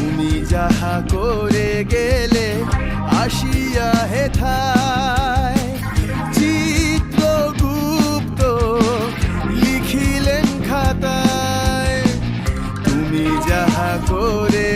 তুমি যাহা করে গেলে আসিয়া হেথায় চিত্রগুপ্ত লিখিলেন খাতায়। তুমি যাহা করে